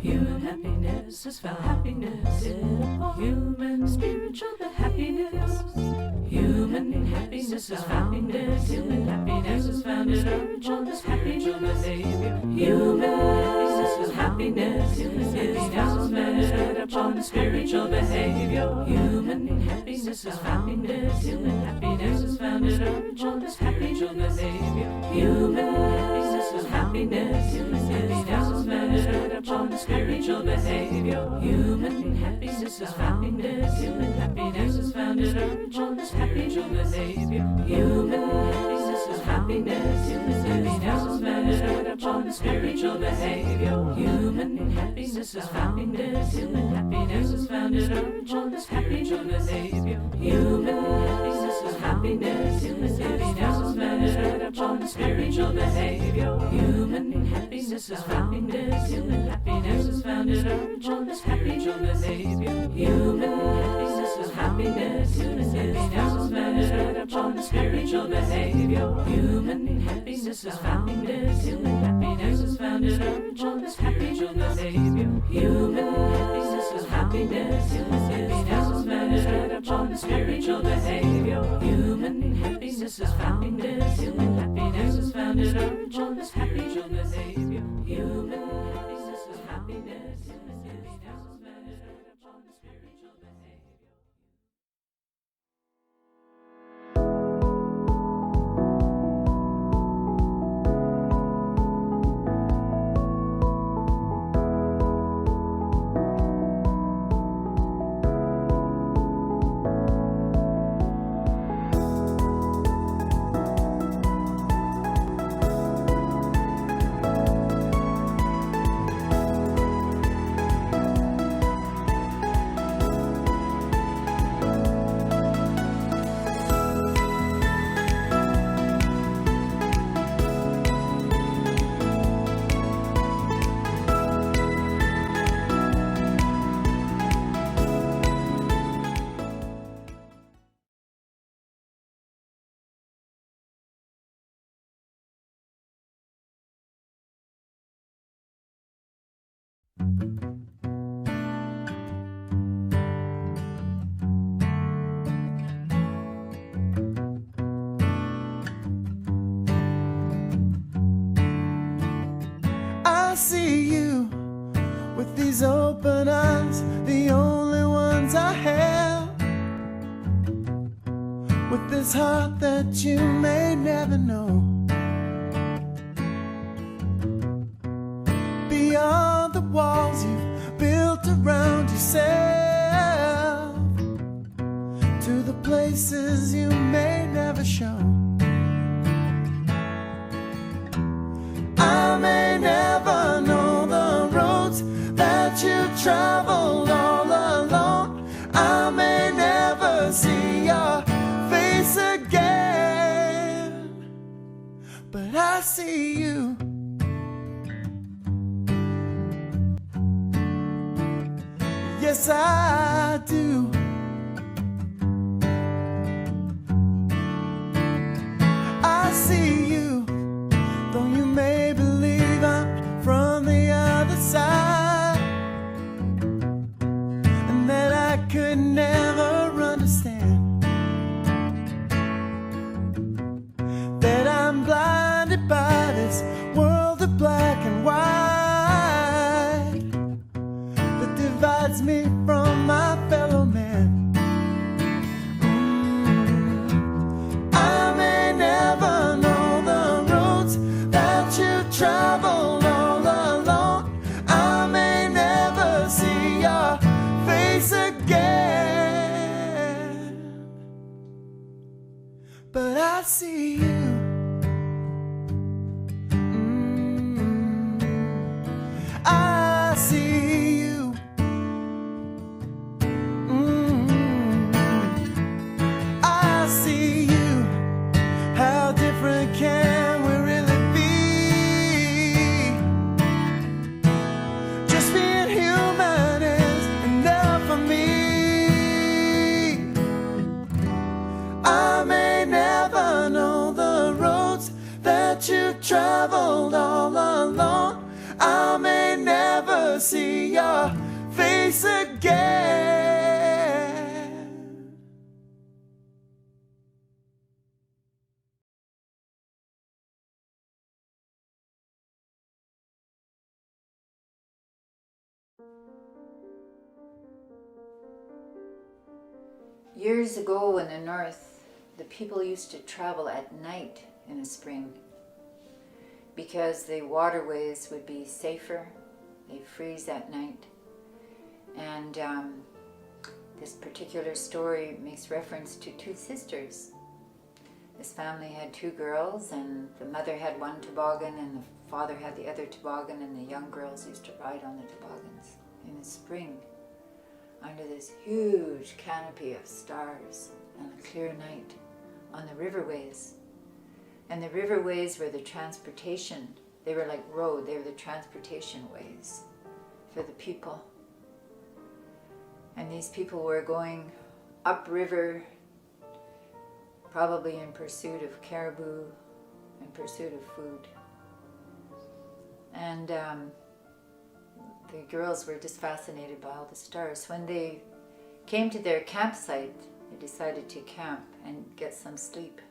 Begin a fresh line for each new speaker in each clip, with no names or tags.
Human happiness is found. Happiness human spiritual happiness. Human happiness is found. Human happiness is founded on this spiritual behavior. Human happiness is happiness. Is founded upon spiritual behavior. Human happiness is found. Human happiness is founded upon this spiritual behavior. Human happiness is happiness. Is founded upon spiritual behavior. Human happiness is found. Human happiness is founded upon this spiritual behavior. Human happiness is happiness. Is founded upon spiritual behavior. Human happiness is found. Human happiness is founded upon this spiritual behavior. Human happiness is happiness. Is founded upon spiritual behavior. Human happiness is found. Human happiness is founded upon this spiritual behavior. Human happiness is happiness. Is founded upon spiritual behavior. Human happiness is found. Human happiness is founded upon this spiritual behavior. Human happiness is happiness. Is founded upon spiritual behavior. Human happiness is found. Human happiness is founded upon this spiritual behavior. Human happiness is happiness. Is founded upon spiritual behavior.
I see you with these open eyes, the only ones I have, with this heart that you may never know. Beyond the walls you've built around yourself, to the places you may never show. I may never know the roads that you traveled all alone. I may never see your face again, but I see you. Yes, I do. I see you, though you may believe I'm from the other side, and that I could never understand, that I'm blinded by this world of black and white that divides me from my fellow man. I may never know the roads that you traveled all alone. I may never see your face again, but I see you. I see you. I see you. How different can we really be? Just being human is enough for me. I may never know the again.
Years ago in the north, the people used to travel at night in the spring because the waterways would be safer. They freeze at night. And this particular story makes reference to two sisters. This family had two girls, and the mother had one toboggan and the father had the other toboggan, and the young girls used to ride on the toboggans in the spring under this huge canopy of stars on a clear night on the riverways. And the riverways were the transportation. They were like road, they were the transportation ways for the people. And these people were going upriver, probably in pursuit of caribou, in pursuit of food. And the girls were just fascinated by all the stars. When they came to their campsite, they decided to camp and get some sleep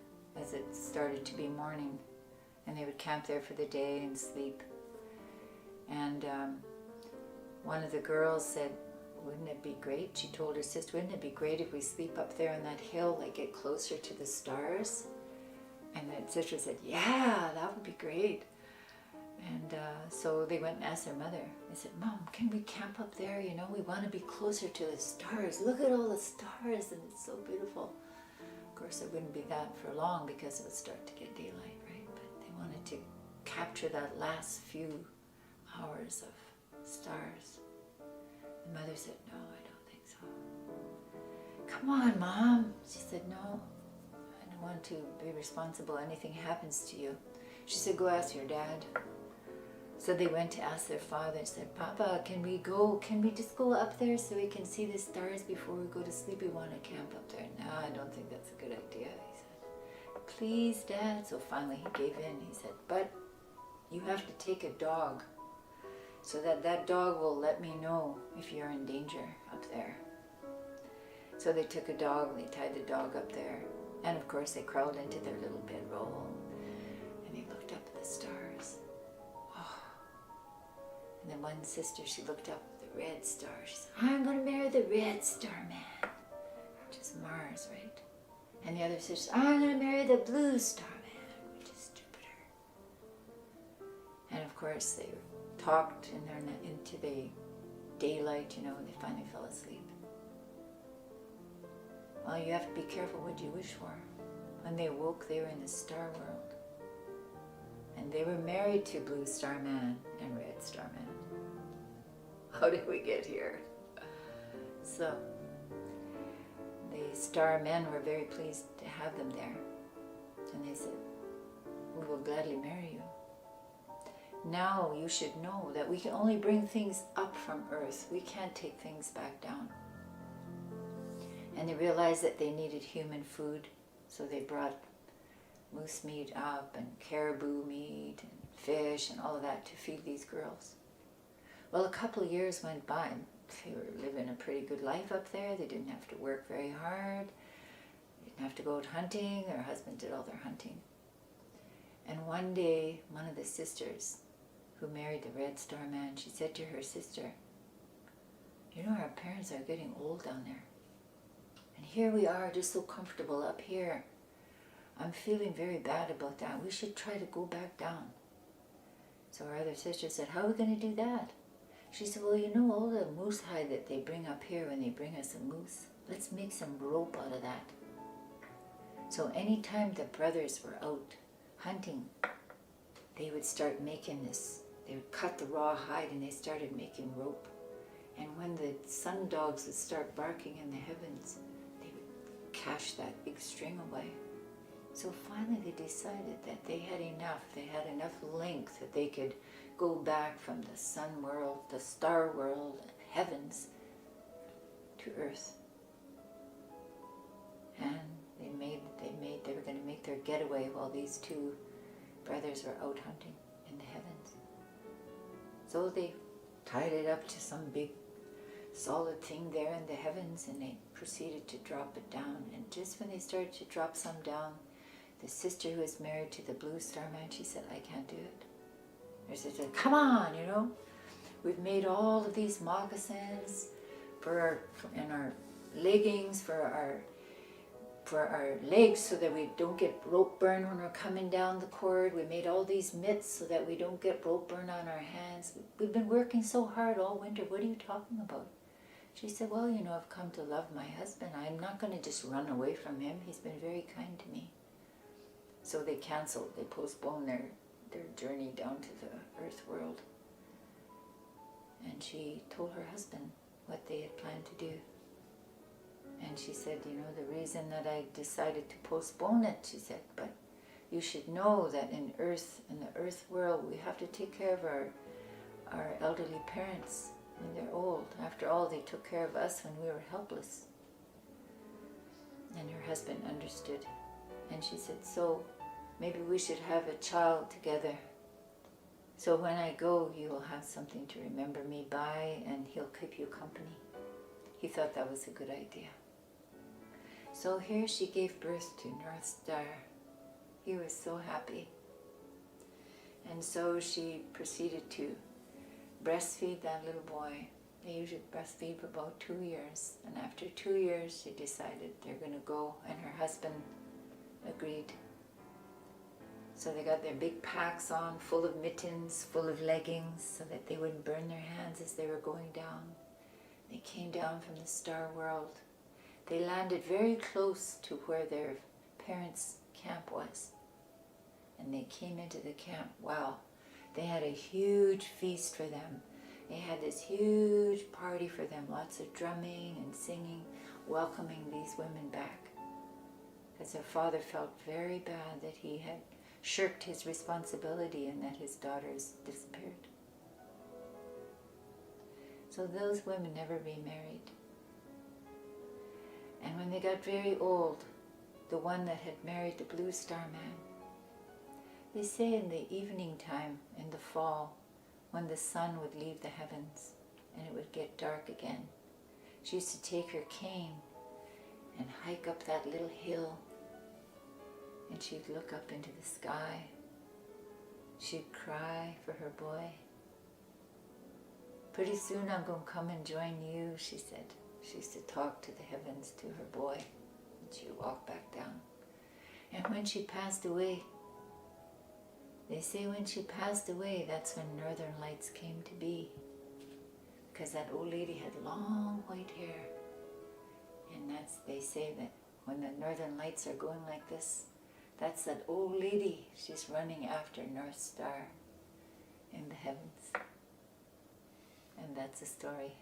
as it started to be morning. And they would camp there for the day and sleep. And one of the girls said, wouldn't it be great? She told her sister, wouldn't it be great if we sleep up there on that hill, like get closer to the stars? And the sister said, yeah, that would be great. And so they went and asked their mother. They said, Mom, can we camp up there? You know, we want to be closer to the stars. Look at all the stars, and it's so beautiful. Of course, it wouldn't be that for long because it would start to get daylight, right? But they wanted to capture that last few hours of stars. The mother said, no, I don't think so. Come on, Mom. She said, no, I don't want to be responsible. Anything happens to you. She said, go ask your dad. So they went to ask their father and said, Papa, can we just go up there so we can see the stars before we go to sleep? We want to camp up there. No, I don't think that's a good idea, he said. Please, Dad. So finally he gave in. He said, but you have to take a dog so that dog will let me know if you're in danger up there. So they took a dog, they tied the dog up there, and of course they crawled into their little bedroll and they looked up at the stars. Oh. And then one sister, she looked up at the red star. She said, I'm going to marry the red star man, which is Mars, right? And the other sister said, I'm going to marry the blue star man, which is Jupiter. And of course they talked into the daylight, you know, and they finally fell asleep. Well, you have to be careful what you wish for. When they awoke, they were in the star world. And they were married to Blue Star Man and Red Star Man. How did we get here? So, the star men were very pleased to have them there. And they said, we will gladly marry you. Now you should know that we can only bring things up from earth. We can't take things back down. And they realized that they needed human food, so they brought moose meat up and caribou meat and fish and all of that to feed these girls. Well, a couple of years went by. They were living a pretty good life up there. They didn't have to work very hard. They didn't have to go out hunting. Their husband did all their hunting. And one day, one of the sisters who married the Red Star Man, she said to her sister, you know, our parents are getting old down there. And here we are, just so comfortable up here. I'm feeling very bad about that. We should try to go back down. So our other sister said, how are we going to do that? She said, well, you know all the moose hide that they bring up here when they bring us a moose? Let's make some rope out of that. So anytime the brothers were out hunting, they would start making this. They would cut the raw hide and they started making rope. And when the sun dogs would start barking in the heavens, they would catch that big string away. So finally they decided that they had enough. They had enough length that they could go back from the sun world, the star world, and heavens to earth. And they were going to make their getaway while these two brothers were out hunting in the heavens. So they tied it up to some big solid thing there in the heavens, and they proceeded to drop it down. And just when they started to drop some down, the sister who was married to the blue star man, she said, I can't do it. Her sister said, come on, you know, we've made all of these moccasins and our leggings for our legs so that we don't get rope burn when we're coming down the cord. We made all these mitts so that we don't get rope burn on our hands. We've been working so hard all winter. What are you talking about? She said, well, you know, I've come to love my husband. I'm not going to just run away from him. He's been very kind to me. So they canceled. They postponed their journey down to the earth world. And she told her husband what they had planned to do. And she said, you know, the reason that I decided to postpone it, she said, but you should know that in the earth world, we have to take care of our elderly parents when they're old. After all, they took care of us when we were helpless. And her husband understood. And she said, so maybe we should have a child together. So when I go, you will have something to remember me by, and he'll keep you company. He thought that was a good idea. So here she gave birth to North Star. He was so happy. And so she proceeded to breastfeed that little boy. They usually breastfeed for about 2 years. And after 2 years, she decided they're going to go, and her husband agreed. So they got their big packs on, full of mittens, full of leggings, so that they wouldn't burn their hands as they were going down. They came down from the star world. They landed very close to where their parents' camp was. And they came into the camp. Wow, they had a huge feast for them. They had this huge party for them, lots of drumming and singing, welcoming these women back. Because their father felt very bad that he had shirked his responsibility and that his daughters disappeared. So those women never remarried. And when they got very old, the one that had married the blue star man, they say in the evening time, in the fall, when the sun would leave the heavens and it would get dark again, she used to take her cane and hike up that little hill, and she'd look up into the sky. She'd cry for her boy. Pretty soon I'm going to come and join you, she said. She used to talk to the heavens, to her boy, and she would walk back down. And when she passed away, they say when she passed away, that's when Northern Lights came to be. Because that old lady had long white hair. And they say that when the Northern Lights are going like this, that's that old lady. She's running after North Star in the heavens. And that's the story.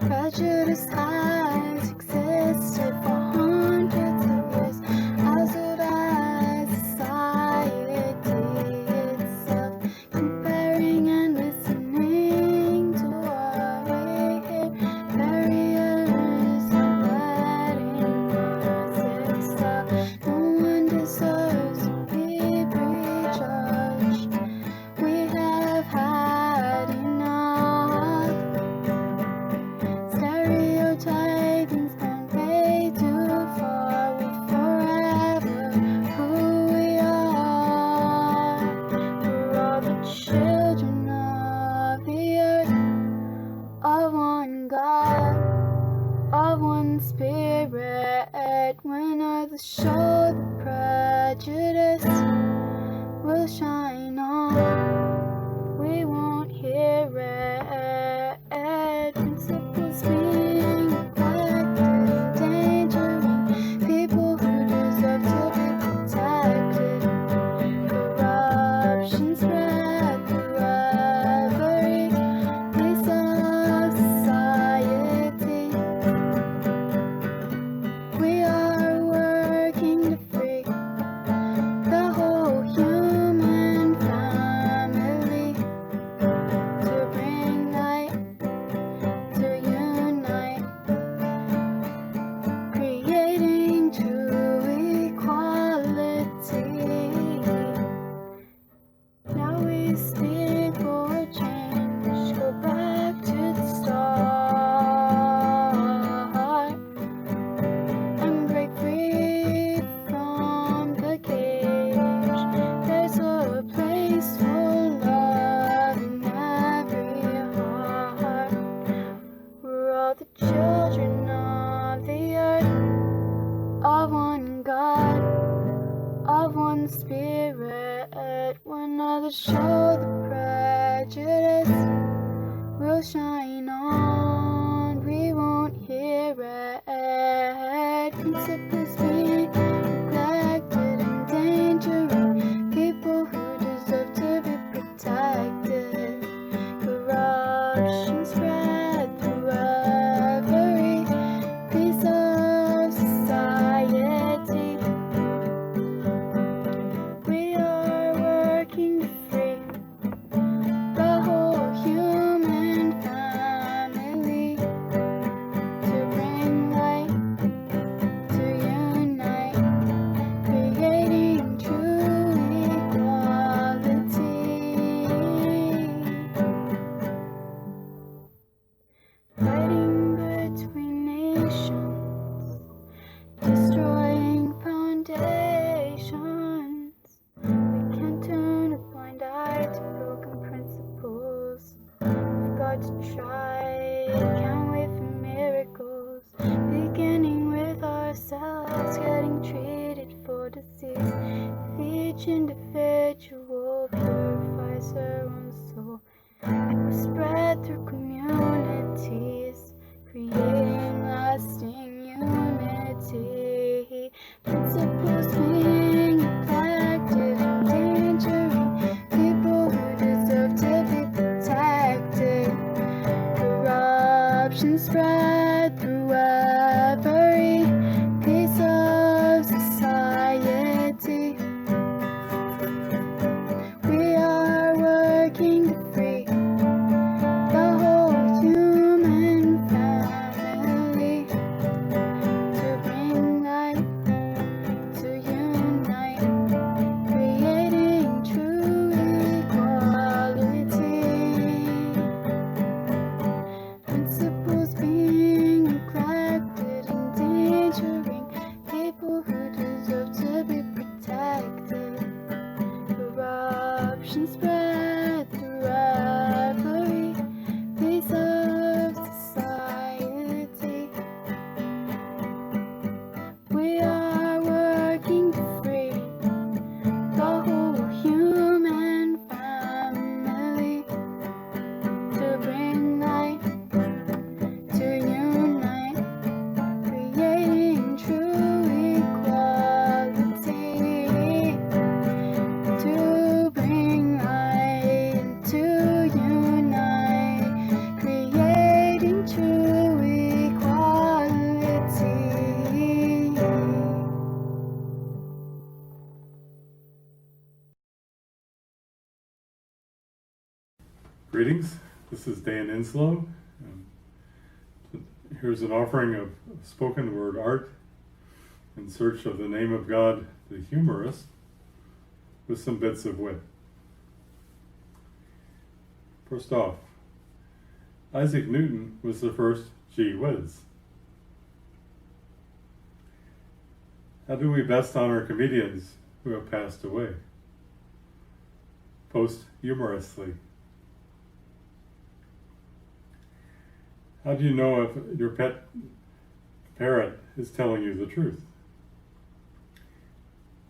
Prejudice has existed for hundreds of years, as old as society itself. Comparing and listening to what we hear, barriers are letting us excel. No one deserves to be prejudged. We have had enough. Stereotyping's gone way too far. We're forever who we are. We're all the children of the earth, of one God, of one spirit. When others show the prejudice, we'll shine on. We won't hear it. Principles being neglected, endangering people who deserve to be protected. Corruption spread through every piece of society. show the prejudice will shine on. We won't hear it. Principles being neglected, endangering people who deserve to be protected. Corruption spread through every piece of society. We are working to free the whole human family, to bring light, to unite, creating true equality. Fighting between nations, destroying foundations. We can't turn a blind eye to broken principles. We've got to try, can't wait for miracles. Beginning with ourselves, getting treated for disease. If each individual purifies her own soul, it will spread through communities, creating lasting unity. Principles being neglected, endangering people who deserve to be protected. Corruption spread through every piece of society. We are working to free the whole human family, to bring light, to unite, creating true equality. Principles being neglected, endangering people who deserve to be protected. Corruption spread through every piece of society. We are working to free the whole human family, to bring life, to unite, creating true equality. To bring light, to unite, creating true equality.
Greetings, this is Dan Inslow. Here's an offering of spoken word art in search of the name of God, the humorist, with some bits of wit. First off, Isaac Newton was the first gee whiz. How do we best honor comedians who have passed away? Posthumurously. How do you know if your pet parrot is telling you the truth?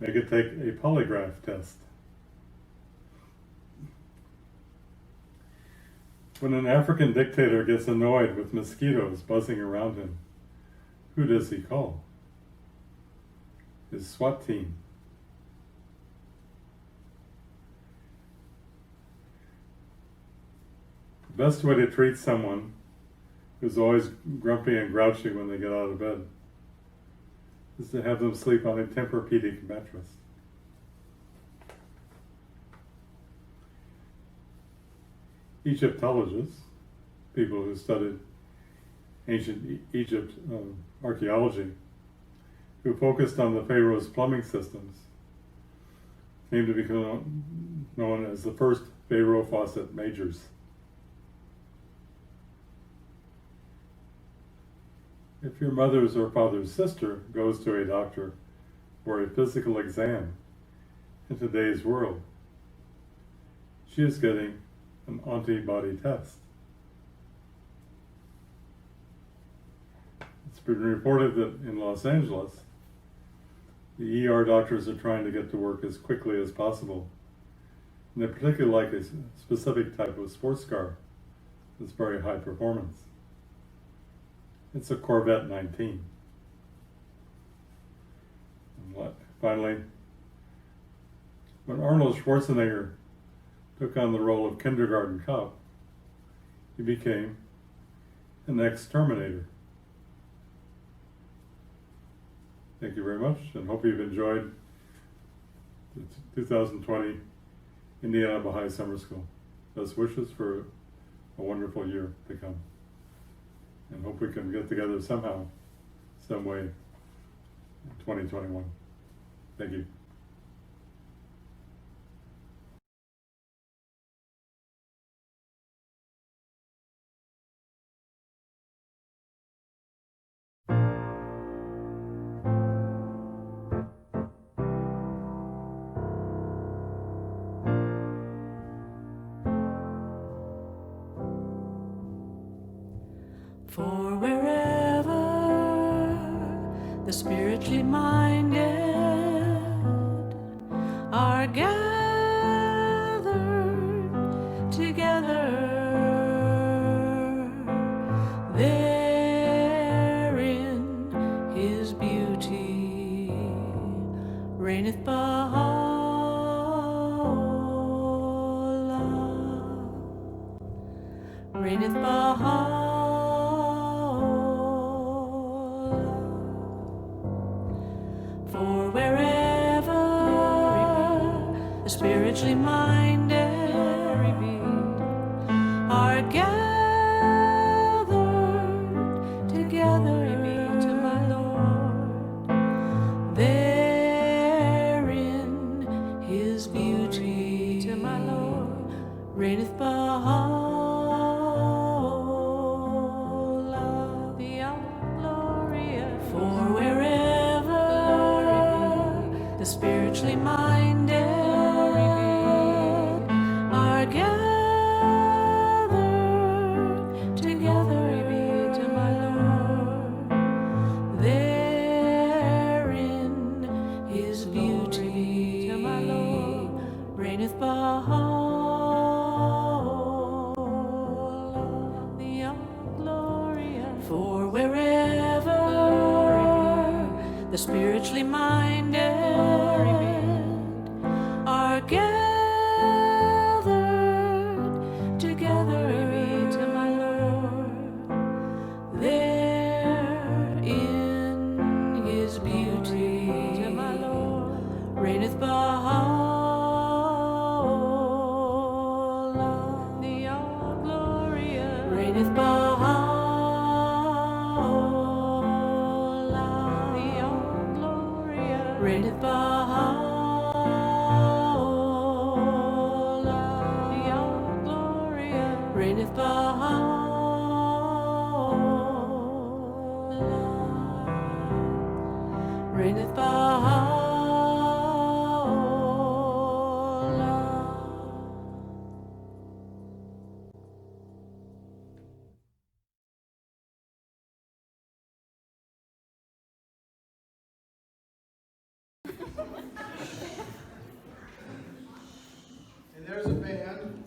Make it take a polygraph test. When an African dictator gets annoyed with mosquitoes buzzing around him, who does he call? His SWAT team. The best way to treat someone who's always grumpy and grouchy when they get out of bed is to have them sleep on a Tempur-Pedic mattress. Egyptologists, people who studied ancient Egypt archaeology, who focused on the pharaoh's plumbing systems, came to become known as the first pharaoh faucet majors. If your mother's or father's sister goes to a doctor for a physical exam in today's world, she is getting an antibody test. It's been reported that in Los Angeles, the ER doctors are trying to get to work as quickly as possible And they particularly like a specific type of sports car that's very high performance. It's a Corvette 19. And finally, when Arnold Schwarzenegger took on the role of Kindergarten Cop, he became an ex-Terminator. Thank you very much, and hope you've enjoyed the 2020 Indiana Baha'i Summer School. Best wishes for a wonderful year to come. And hope we can get together somehow, some way, in 2021. Thank you.
For wherever the spiritually minded are gathered together, therein His beauty reigneth Bahá'u'lláh. Reigneth Bahá'u'lláh. For wherever the spiritually minded are gathered together to my Lord, therein His beauty to my Lord reigneth Bahá'u'lláh, the Gloria. For wherever the spiritually minded are gathered together to my Lord, therein His beauty to my Lord reigneth Bahá'u'lláh, the Gloria. For wherever the spiritually minded are gathered together to my Lord, therein His beauty to my Lord reigneth Bahá'u'lláh, the all Gloria reigneth Bahá'u'lláh, the all Gloria reigneth Bahá'u'lláh, the all Gloria reigneth Bahá'u'lláh, reigneth Bahá'u'lláh.
And there's a band.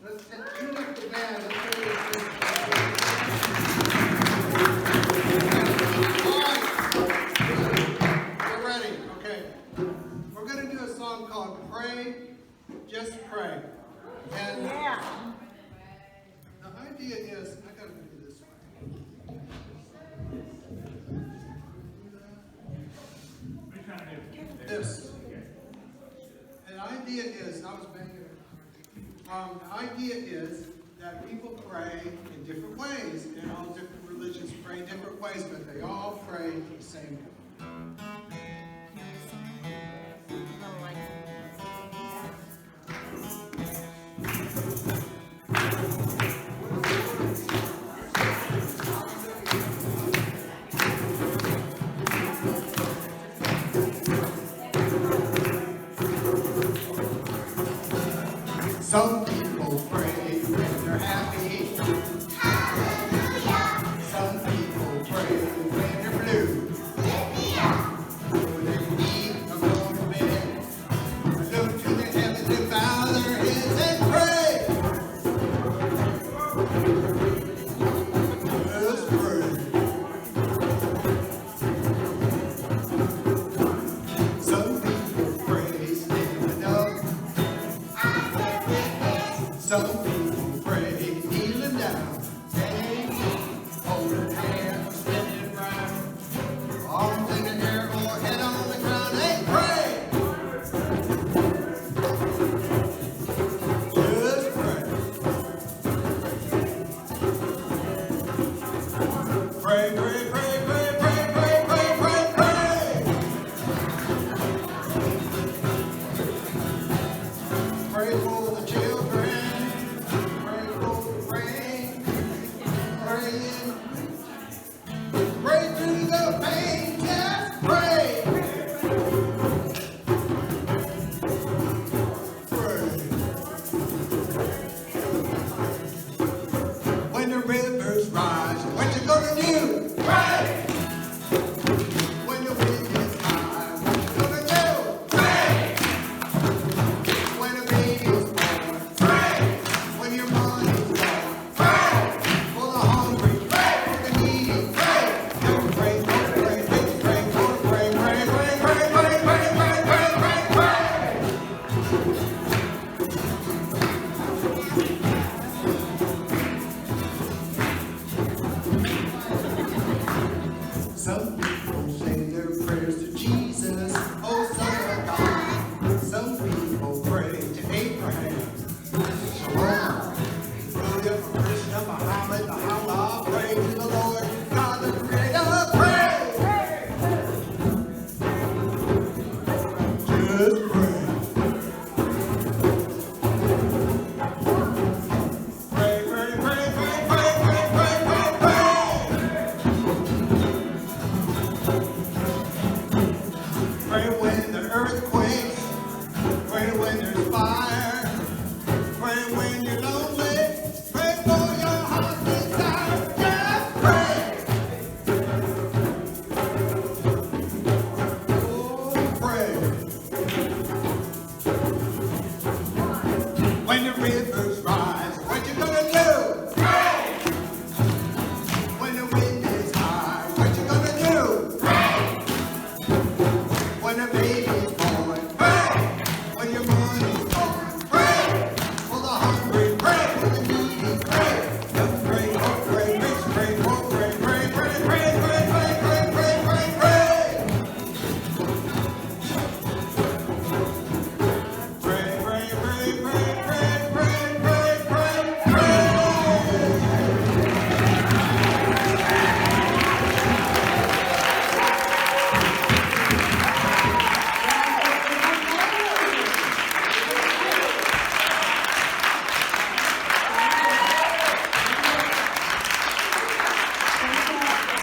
Let's tune up the band. Let's see what We're ready. Okay. We're going to do a song called Pray, Just Pray. And the idea is, I got to do this way. This. And the idea is, I was banging it. The idea is that people pray in different ways, and all different religions pray in different ways, but they all pray the same God. Some people pray when they're happy. Hallelujah. Some people pray when they're blue. Lift me up. When they need a go to bed. Look to the heavens and Some people say their prayers to Jesus, oh Son of God. Some people pray to Abraham. Shalom. If a Christian, Muhammad, Allah, pray to the Lord, God the Creator, pray. Just pray. Pray, pray, pray, pray, pray, pray, pray, pray, pray. Pray when the earthquake, pray when there's fire, pray when you're lonely, pray for your heart's desire. Just pray. Oh, pray. When the rivers rise.